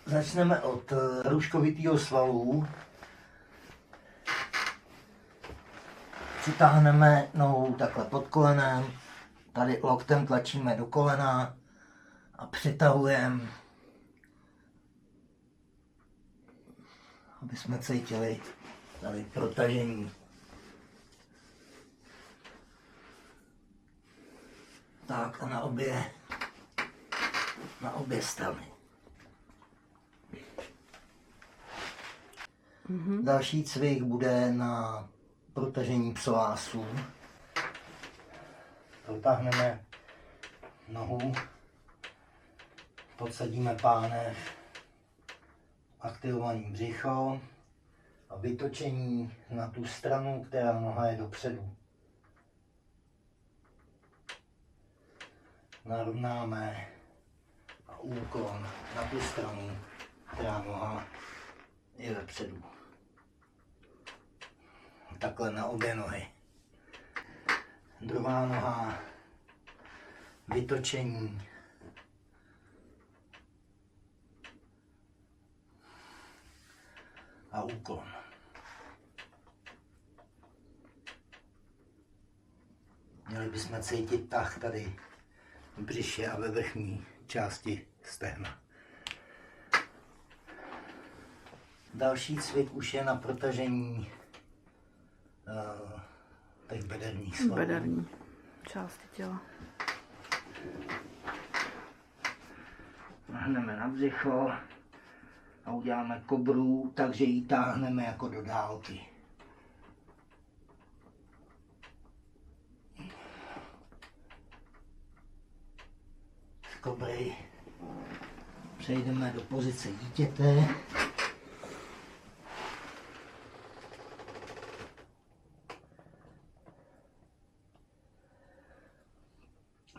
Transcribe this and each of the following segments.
Začneme od růžkovitého svalu. Přitáhneme nohu takhle pod kolenem, tady loktem tlačíme do kolena a přitahujeme, aby jsme cítili tady protažení. Tak a na obě strany. Další cvik bude na protažení psoásů. Protáhneme nohu, podsadíme pánev, aktivovaný břicho a vytočení na tu stranu, která noha je dopředu. Narovnáme a úklon na tu stranu, která noha je vepředu. Takhle na obě nohy. Druhá noha, vytočení. A úklon. Měli bychom cítit tah tady v břiše a ve vrchní části stehna. Další cvik už je na protažení těch bederních svalů. Bederní části těla. Nahneme na břicho a uděláme kobru, takže ji táhneme jako do dálky. Z kobry přejdeme do pozice dítěte.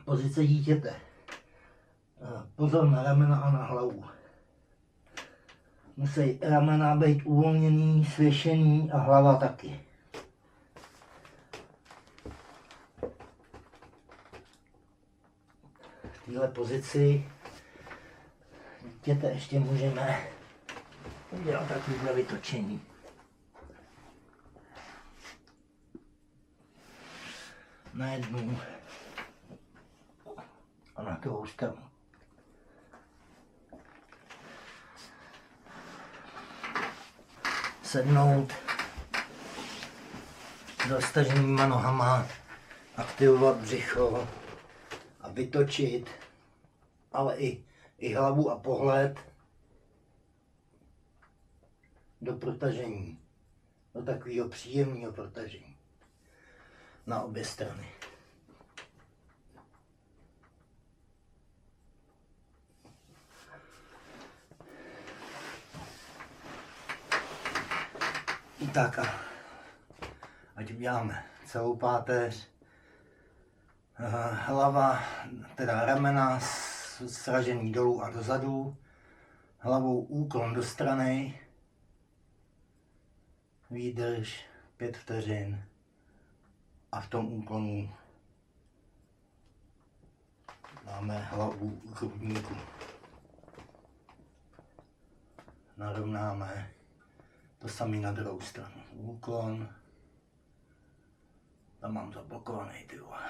Pozice dítěte. Pozor na ramena a na hlavu. Musí ramena být uvolněný, svěšený a hlava taky. V téhle pozici dítěte ještě můžeme udělat takovéhle vytočení. Na jednu a na druhou stranu. Sednout s roztaženýma nohama, aktivovat břicho a vytočit, ale i hlavu a pohled do protažení, do takového příjemného protažení na obě strany. Tak a ať uděláme celou páteř, hlava, teda ramena sražený dolů a dozadu, hlavou úklon do strany, výdrž 5 vteřin a v tom úklonu máme hlavu k hrudníku. Narovnáme. To samý na druhou stranu. Úklon. Tam mám zablokovaný, ty vole.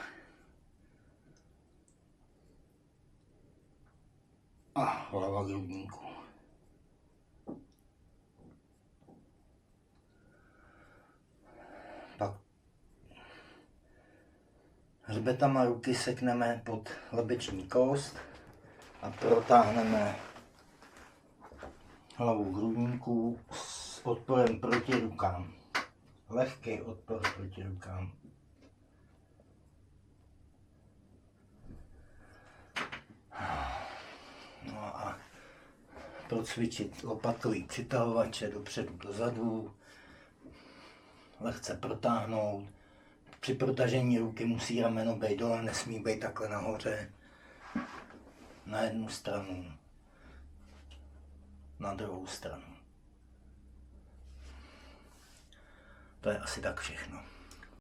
A hlava k hrudníku. Pak hřbetama ruky sekneme pod lebeční kost a protáhneme hlavu k hrudníku s odporem proti rukám. Lehký odpor proti rukám. No a procvičit lopatkový přitahovače dopředu dozadu. Lehce protáhnout. Při protažení ruky musí rameno být dole, nesmí být takhle nahoře. Na jednu stranu. Na druhou stranu. To je asi tak všechno.